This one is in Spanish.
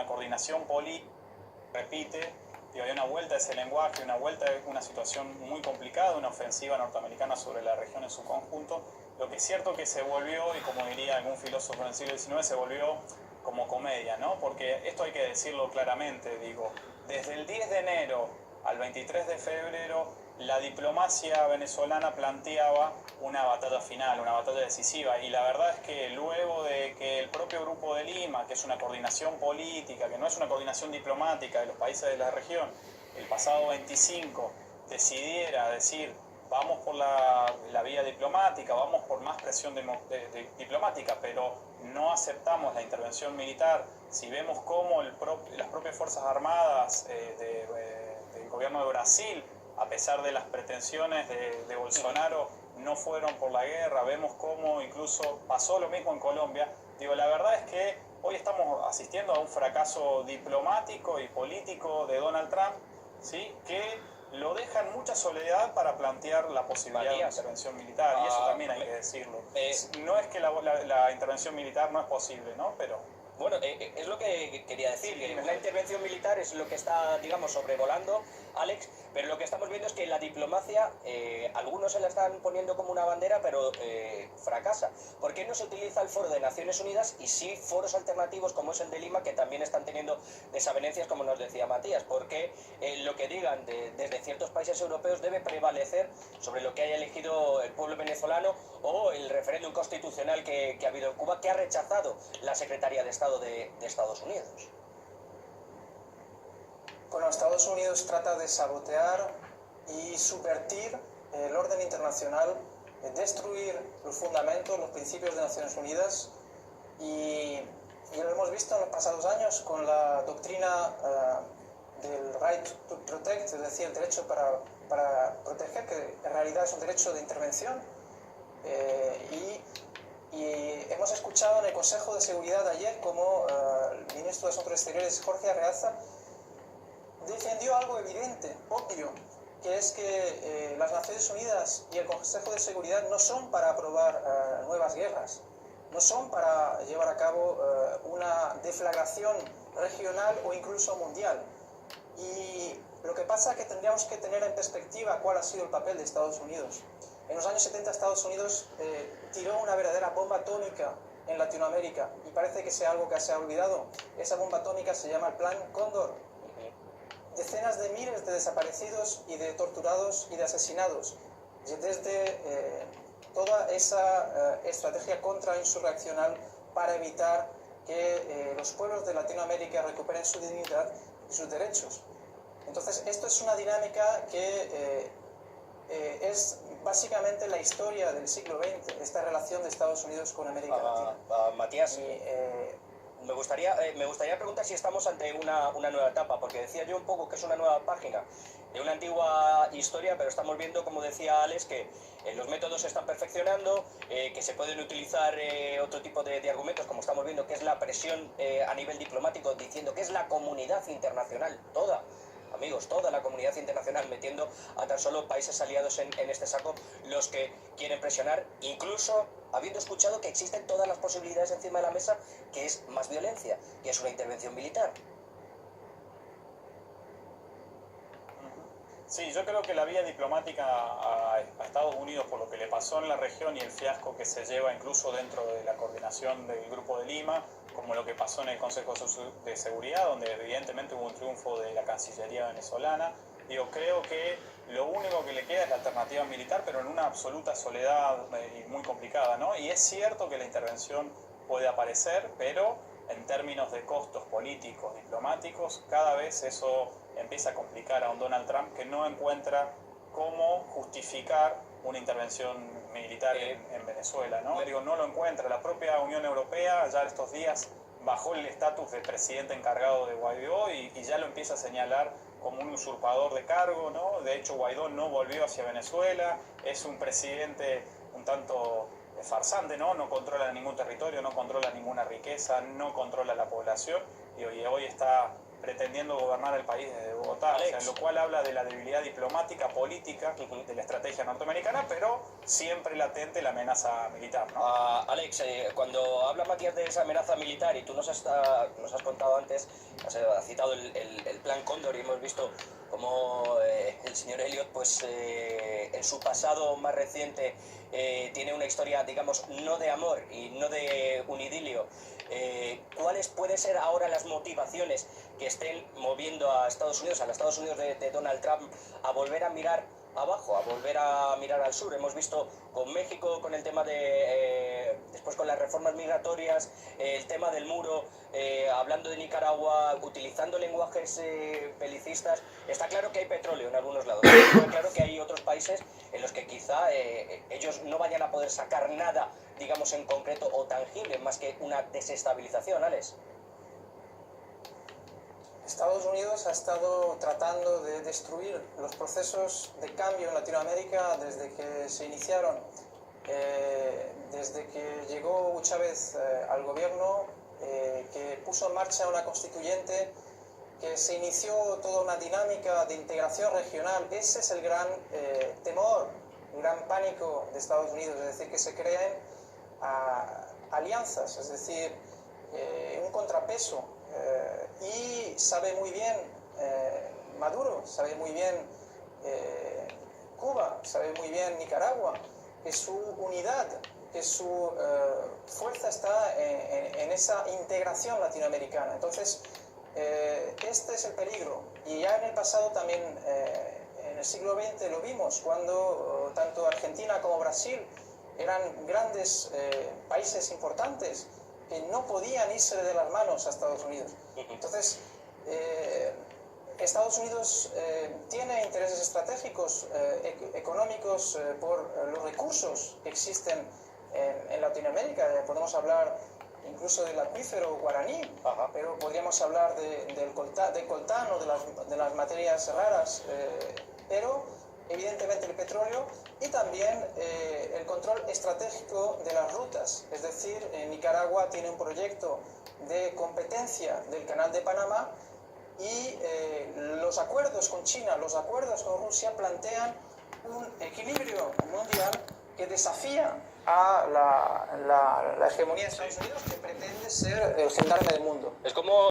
una coordinación política, repite, hay una vuelta a ese lenguaje, una vuelta a una situación muy complicada, una ofensiva norteamericana sobre la región en su conjunto. Lo que es cierto que se volvió, y como diría algún filósofo en el siglo XIX, se volvió como comedia, ¿no? Porque esto hay que decirlo claramente, digo, desde el 10 de enero al 23 de febrero, la diplomacia venezolana planteaba una batalla final, una batalla decisiva, y la verdad es que luego de que el propio Grupo de Lima, que es una coordinación política, que no es una coordinación diplomática de los países de la región, el pasado 25 decidiera decir, vamos por la vía diplomática, vamos por más presión diplomática, pero no aceptamos la intervención militar. Si vemos cómo las propias Fuerzas Armadas del gobierno de Brasil, a pesar de las pretensiones de Bolsonaro, no fueron por la guerra, vemos cómo incluso pasó lo mismo en Colombia. Digo, la verdad es que hoy estamos asistiendo a un fracaso diplomático y político de Donald Trump, ¿sí?, que lo deja en mucha soledad para plantear la posibilidad de una intervención militar, y eso también hay que decirlo. No es que la intervención militar no es posible, ¿no? Pero... Bueno, es lo que quería decir, que una intervención militar es lo que está, digamos, sobrevolando, Alex, pero lo que estamos viendo es que la diplomacia, algunos se la están poniendo como una bandera, pero fracasa. ¿Por qué no se utiliza el foro de Naciones Unidas y sí foros alternativos como es el de Lima, que también están teniendo desavenencias, como nos decía Matías? Porque lo que digan desde ciertos países europeos debe prevalecer sobre lo que haya elegido el pueblo venezolano o el referéndum constitucional que ha habido en Cuba, que ha rechazado la Secretaría de Estado de Estados Unidos. Bueno, Estados Unidos trata de sabotear y subvertir el orden internacional, destruir los fundamentos, los principios de Naciones Unidas, y lo hemos visto en los pasados años con la doctrina del right to protect, es decir, el derecho para proteger, que en realidad es un derecho de intervención. Y hemos escuchado en el Consejo de Seguridad ayer como el ministro de Asuntos Exteriores, Jorge Arreaza, defendió algo evidente, obvio, que es que las Naciones Unidas y el Consejo de Seguridad no son para aprobar nuevas guerras, no son para llevar a cabo una deflagración regional o incluso mundial. Y lo que pasa es que tendríamos que tener en perspectiva cuál ha sido el papel de Estados Unidos. En los años 70 Estados Unidos tiró una verdadera bomba atómica en Latinoamérica, y parece que sea algo que se ha olvidado. Esa bomba atómica se llama el Plan Cóndor. Decenas de miles de desaparecidos y de torturados y de asesinados, desde toda esa estrategia contrainsurreccional para evitar que los pueblos de Latinoamérica recuperen su dignidad y sus derechos. Entonces, esto es una dinámica que es básicamente la historia del siglo XX, esta relación de Estados Unidos con América Latina. Matías, me gustaría preguntar si estamos ante una nueva etapa, porque decía yo un poco que es una nueva página de una antigua historia, pero estamos viendo, como decía Alex, que los métodos se están perfeccionando, que se pueden utilizar otro tipo de argumentos, como estamos viendo, que es la presión a nivel diplomático, diciendo que es la comunidad internacional, toda la comunidad internacional, metiendo a tan solo países aliados en este saco, los que quieren presionar, incluso habiendo escuchado que existen todas las posibilidades encima de la mesa, que es más violencia, que es una intervención militar. Sí, yo creo que la vía diplomática a Estados Unidos, por lo que le pasó en la región y el fiasco que se lleva incluso dentro de la coordinación del Grupo de Lima, como lo que pasó en el Consejo de Seguridad, donde evidentemente hubo un triunfo de la Cancillería venezolana, creo que lo único que le queda es la alternativa militar, pero en una absoluta soledad y muy complicada, ¿no? Y es cierto que la intervención puede aparecer, pero en términos de costos políticos, diplomáticos, cada vez eso empieza a complicar a un Donald Trump que no encuentra cómo justificar una intervención militar en Venezuela, ¿no? No lo encuentra. La propia Unión Europea ya estos días bajó el estatus de presidente encargado de Guaidó y ya lo empieza a señalar como un usurpador de cargo, ¿no? De hecho, Guaidó no volvió hacia Venezuela, es un presidente un tanto farsante, ¿no? No controla ningún territorio, no controla ninguna riqueza, no controla la población, y hoy está pretendiendo gobernar el país desde Bogotá, Alex. o sea, lo cual habla de la debilidad diplomática, política de la estrategia norteamericana, pero siempre latente la amenaza militar, ¿no? Alex, cuando habla Matías de esa amenaza militar, y tú nos has contado antes, has citado el plan Cóndor, y hemos visto cómo el señor Elliot, pues en su pasado más reciente, tiene una historia, digamos, no de amor y no de un idilio. ¿Cuáles pueden ser ahora las motivaciones que estén moviendo a Estados Unidos, a los Estados Unidos de Donald Trump, a volver a mirar abajo, a volver a mirar al sur? Hemos visto con México, con el tema de después con las reformas migratorias, el tema del muro, hablando de Nicaragua, utilizando lenguajes belicistas. Está claro que hay petróleo en algunos lados, está claro que hay otros países en los que quizá ellos no vayan a poder sacar nada, digamos, en concreto o tangible, más que una desestabilización, Alex. Estados Unidos ha estado tratando de destruir los procesos de cambio en Latinoamérica desde que se iniciaron, desde que llegó Hugo Chávez al gobierno, que puso en marcha una constituyente, que se inició toda una dinámica de integración regional. Ese es el gran temor, el gran pánico de Estados Unidos, es decir, que se creen alianzas, es decir, un contrapeso. Y sabe muy bien Maduro, sabe muy bien Cuba, sabe muy bien Nicaragua, que su unidad, que su fuerza está en esa integración latinoamericana. Entonces, este es el peligro. Y ya en el pasado también, en el siglo XX lo vimos, cuando tanto Argentina como Brasil eran grandes países importantes que no podían irse de las manos a Estados Unidos. Entonces, Estados Unidos tiene intereses estratégicos, económicos, por los recursos que existen en Latinoamérica. Podemos hablar incluso del acuífero guaraní, pero podríamos hablar del coltán o de las materias raras, pero evidentemente el petróleo y también el control estratégico de las rutas. Es decir, Nicaragua tiene un proyecto de competencia del Canal de Panamá y los acuerdos con China, los acuerdos con Rusia plantean un equilibrio mundial que desafía a la hegemonía de Estados Unidos, que pretende ser el gendarme del mundo. Es como